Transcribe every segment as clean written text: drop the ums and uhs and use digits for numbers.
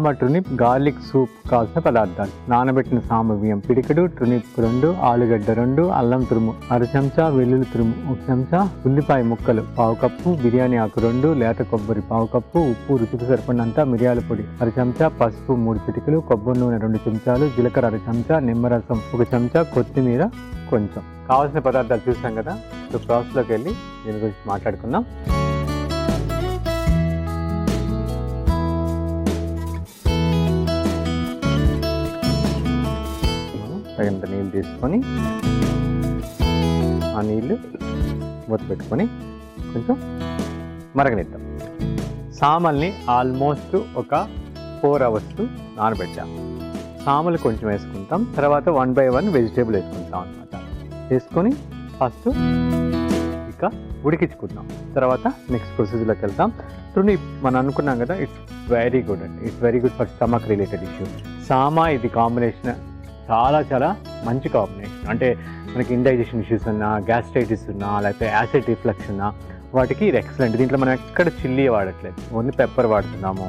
సామ ట్రునిప్ garlic soup కావాల్సిన పదార్థాలు: నానబెట్టిన సామ బియ్యం పిడికెడు, ట్రునిప్ 2, ఆలుగడ్డ 2, అల్లం తురుము 1/2 చెంచా, వెల్లుల్లి తురుము 1 చెంచా, ఉల్లిపాయ ముక్కలు 1/2 కప్పు, బిర్యానీ ఆకు 2, లేత కొబ్బరి 1/2 కప్పు, ఉప్పు రుచికి సరిపడినంత, మిరియాల పొడి 1/2 చెంచా, పసుపు 3 చిటికెలు, కొబ్బరి నూనె 2 చెంచాలు, జీలకర్ర 1/2 చెంచా, నిమ్మరసం 1 చెంచా, కొత్తిమీర కొంచెం. కావాల్సిన పదార్థాలు చూసాం కదా. ఇప్పుడు ప్రాసెస్లోకి వెళ్ళి దీని గురించి మాట్లాడుకుందాం. తగినంత నీళ్ళు తీసుకొని ఆ నీళ్ళు మూత పెట్టుకొని కొంచెం మరగనిద్దాం. సామల్ని ఆల్మోస్ట్ ఒక 4 hours నానబెట్టాం. సామలు కొంచెం వేసుకుంటాం, తర్వాత 1 by 1 వెజిటేబుల్ వేసుకుంటాం అనమాట. వేసుకొని ఫస్ట్ ఇక ఉడికించుకుందాం. తర్వాత నెక్స్ట్ ప్రొసీజర్లోకి వెళ్తాం. ట్రునిప్ మనం అనుకున్నాం కదా, ఇట్స్ వెరీ గుడ్ అండి. It's very good for stomach related issue. సామా ఇది కాంబినేషన్ చాలా మంచి కాంబినేషన్. అంటే మనకి ఇండైజెషన్ ఇష్యూస్ ఉన్నా, గ్యాస్ట్రైటిస్ ఉన్నా, లేకపోతే యాసిడ్ రిఫ్లక్స్ ఉన్నా వాటికి ఇది ఎక్సలెంట్. దీంట్లో మనం ఎక్కడ చిల్లీ వాడట్లేదు, ఓన్లీ పెప్పర్ వాడుతున్నాము,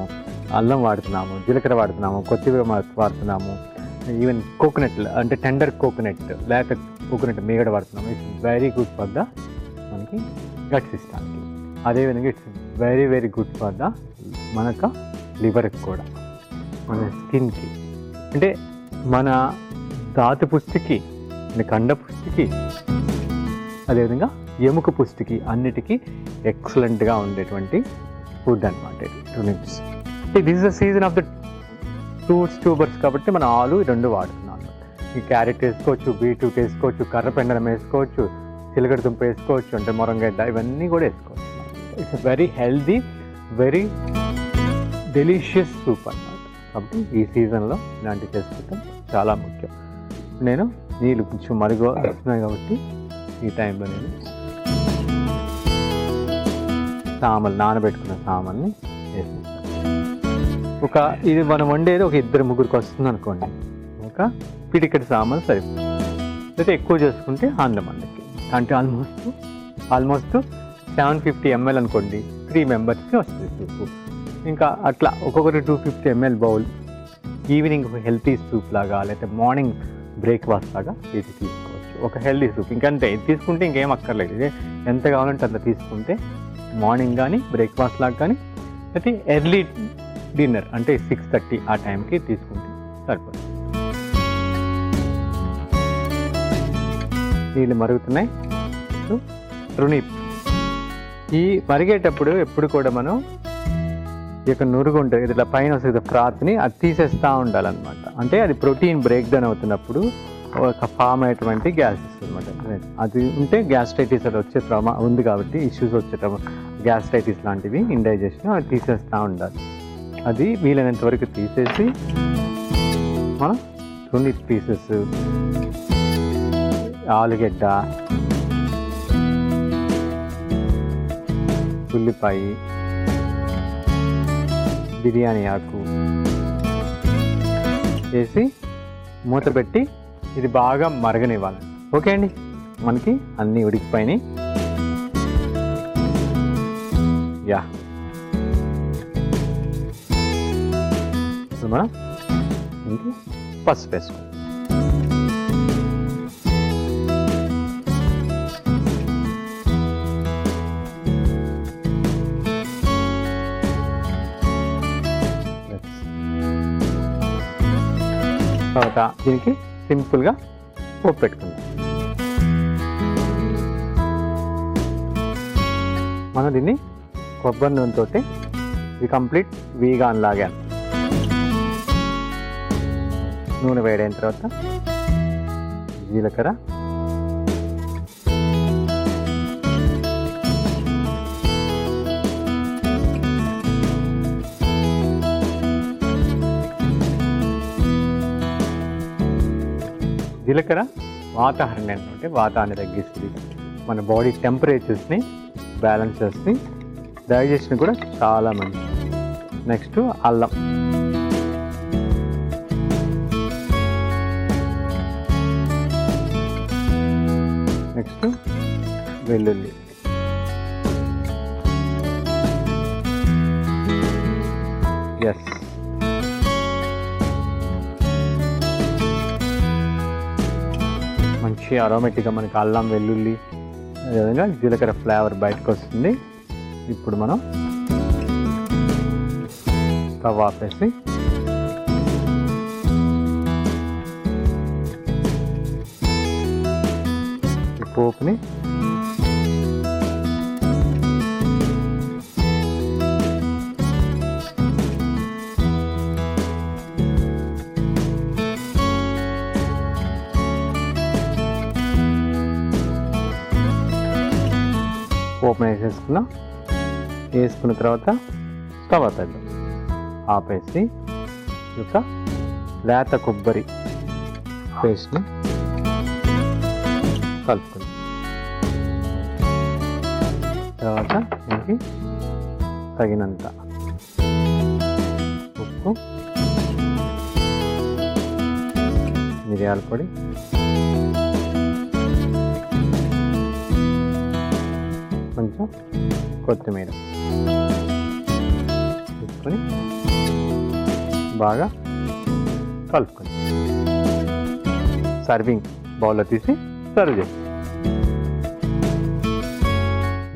అల్లం వాడుతున్నాము, జీలకర్ర వాడుతున్నాము, కొత్తిమీర వాడుతున్నాము, ఈవెన్ కోకోనట్ అంటే టెండర్ కోకోనట్ లేకపోతే కోకోనట్ మీగడ వాడుతున్నాము. It's very good for the మనకి గట్ సిస్టమ్కి. అదేవిధంగా it's very good for the మనకు లివర్కి కూడా, మన స్కిన్కి, అంటే మన దాతి పుష్టికి, కండ పుష్టికి, అదేవిధంగా ఎముక పుష్టికి అన్నిటికీ ఎక్సలెంట్గా ఉండేటువంటి ఫుడ్ అనమాట turnips. This is the season of the fruits tubers కాబట్టి మనం ఆలు 2 వాడుతున్నాం. ఈ క్యారెట్ వేసుకోవచ్చు, బీట్రూట్ వేసుకోవచ్చు, కర్రపెండలం వేసుకోవచ్చు, చిలకడ దుంప వేసుకోవచ్చు, అంటే మొరంగడ్డ, ఇవన్నీ కూడా వేసుకోవచ్చు. It's very healthy, very delicious soup అన్నమాట. కాబట్టి ఈ సీజన్లో ఇలాంటివి చేసుకోవటం చాలా ముఖ్యం. నేను నీళ్ళు కొంచెం వస్తున్నాయి కాబట్టి ఈ టైంలో నేను సామలు నానబెట్టుకున్న సామల్ని వేసేస్తాను. ఇది మనం వండేది ఒక 2-3 వస్తుంది అనుకోండి, ఒక పిడికెడు సామలు సరిపోతుంది. అయితే ఎక్కువ చేసుకుంటే 100 మందికి, అంటే ఆల్మోస్ట్ 750 ml అనుకోండి, 3 మెంబర్స్కి వస్తుంది సూపు. ఇంకా అట్లా ఒక్కొక్కటి 250 ml bowl evening healthy soup లాగా, లేకపోతే మార్నింగ్ బ్రేక్ఫాస్ట్ లాగా ఇది తీసుకోవచ్చు. ఒక హెల్తీ సూప్ ఇంకంతే. ఇది తీసుకుంటే ఇంకేం అక్కర్లేదు. ఇది ఎంత కావాలంటే అంత తీసుకుంటే మార్నింగ్ కానీ బ్రేక్ఫాస్ట్ లాగా కానీ, అయితే ఎర్లీ డిన్నర్ అంటే 6:30 ఆ టైంకి తీసుకుంటే సరిపోతుంది. నీళ్ళు మరుగుతున్నాయి. ట్రునిప్ ఈ మరిగేటప్పుడు ఎప్పుడు కూడా మనం ఈ యొక్క నురుగు ఉంటుంది, ఇట్లా పైన వస్తుంది ఫ్రాత్ని, అది తీసేస్తూ ఉండాలన్నమాట. అంటే అది ప్రోటీన్ బ్రేక్ డౌన్ అవుతున్నప్పుడు ఒక ఫామ్ అయ్యేటువంటి గ్యాసెస్ అనమాట. అది ఉంటే గ్యాస్ట్రైటిస్ అది వచ్చే ఉంది కాబట్టి ఇష్యూస్ వచ్చేట గ్యాస్ట్రైటిస్ లాంటివి, ఇండైజెషన్, అది తీసేస్తూ ఉండాలి. అది వీలైనంత వరకు తీసేసి మనం ట్రునిప్ పీసెస్, ఆలుగడ్డ, ఉల్లిపాయ, బిర్యానీ ఆకు వేసి మూత పెట్టి ఇది బాగా మరగనివ్వాలి. ఓకే అండి, మనకి అన్నీ ఉడికిపోయినాయి. ఇప్పుడు మనం పసుపు వేసుకోండి. తర్వాత దీనికి సింపుల్గా పోపు పెట్టుకుందాం. మనం దీన్ని కొబ్బరి నూనెతో ఇది కంప్లీట్ వీగాన్ లాగా. నూనె వేడైన తర్వాత జీలకర్ర, జీలకర్ర వాతాహారాన్ని అంటే వాతాన్ని తగ్గిస్తుంది, మన బాడీ టెంపరేచర్స్ని బ్యాలెన్స్ చేస్తుంది, డైజెషన్ కూడా చాలా మంచిది. నెక్స్ట్ అల్లం, నెక్స్ట్ వెల్లుల్లి, మంచి అరోమేటిక్గా మనకి అల్లం వెల్లుల్లి అదేవిధంగా జీలకర్ర ఫ్లేవర్ బయటకు వస్తుంది. ఇప్పుడు మనం స్టవ్ ఆపేసి ఈ పోపుని వేసేసుకున్నాం. వేసుకున్న తర్వాత స్టవ్ ఆపేద్దాం. ఆపేసి ఒక లేత కొబ్బరి పేస్ట్ని కలుపుకుందాం. తర్వాత దీనికి తగినంత ఉప్పు, మిరియాల పొడి, కొంచెం కొత్తిమీర తీసుకొని బాగా కలుపుకొని సర్వింగ్ బౌల్లో తీసి సర్వ్ చేసి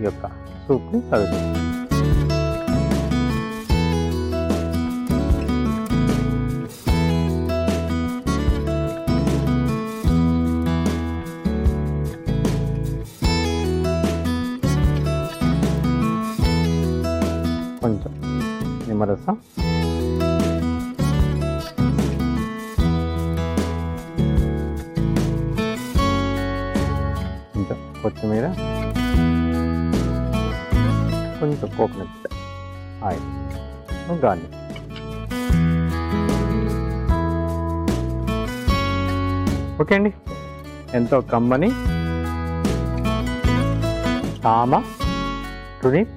ఈ యొక్క సూప్ని సర్వ్ చేసి కొంచెం నిమ్మరసం, కొంచెం కొత్తిమీర, కొంచెం కోకోనట్ ఆయిల్, గార్లిక్. ఓకే అండి, ఎంతో కమ్మని సామ టునిప్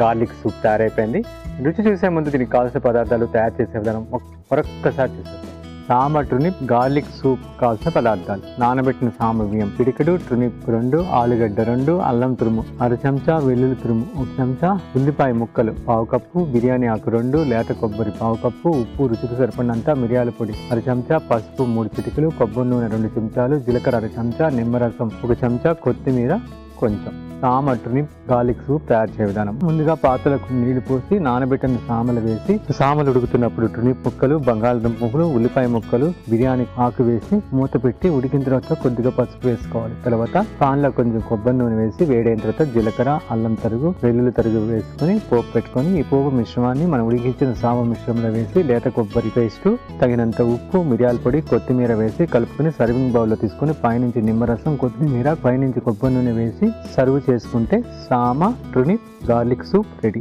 గార్లిక్ సూప్ తయారైపోయింది. రుచి చూసే ముందు దీనికి కావాల్సిన పదార్థాలు తయారు చేసే విధానం మరొక్కసారి చూసేద్దాం. సామ టునిప్ గార్లిక్ సూప్ కావాల్సిన పదార్థాలు: నానబెట్టిన సామ బియ్యం పిడికెడు, టునిప్ 2, ఆలుగడ్డ 2, అల్లం తురుము 1/2 చెంచా, వెల్లుల్లి తురుము 1 చెంచా, ఉల్లిపాయ ముక్కలు 1/2 కప్పు, బిర్యానీ ఆకు 2, లేత కొబ్బరి 1/2 కప్పు, ఉప్పు రుచికి సరిపడినంత, మిరియాల పొడి 1/2 చెంచా, పసుపు 3 చిటికెలు, కొబ్బరి నూనె 2 చెంచాలు, జీలకర్ర 1/2 చెంచా, నిమ్మరసం 1 చెంచా, కొత్తిమీర కొంచెం. సామ టునిప్ గార్లిక్ సూప్ తయారు చేసే విధానం: ముందుగా పాత్రలకు నీళ్లు పోసి నానబెట్టిన సామలు వేసి, సామలు ఉడుకుతున్నప్పుడు టునిప్ ముక్కలు, బంగాళదుంప ముక్కలు, ఉల్లిపాయ ముక్కలు, బిర్యానీ ఆకు వేసి మూత పెట్టి ఉడికిన తర్వాత కొద్దిగా పసుపు వేసుకోవాలి. తర్వాత పాన్ లో కొంచెం కొబ్బరి నూనె వేసి వేడైన తర్వాత జీలకర్ర, అల్లం తరుగు, వెల్లుల్లి తరుగు వేసుకుని పోపు పెట్టుకొని ఈ పోపు మిశ్రమాన్ని మనం ఉడికించిన సామ మిశ్రమంలో వేసి లేత కొబ్బరి పేస్టు, తగినంత ఉప్పు, మిరియాల పొడి, కొత్తిమీర వేసి కలుపుకొని సర్వింగ్ బౌల్లో తీసుకుని పైనుంచి నిమ్మరసం, కొత్తిమీర, పైనుంచి కొబ్బరి నూనె వేసి సర్వ్ చేసుకుంటే సామ టునిప్ గార్లిక్ సూప్ రెడీ.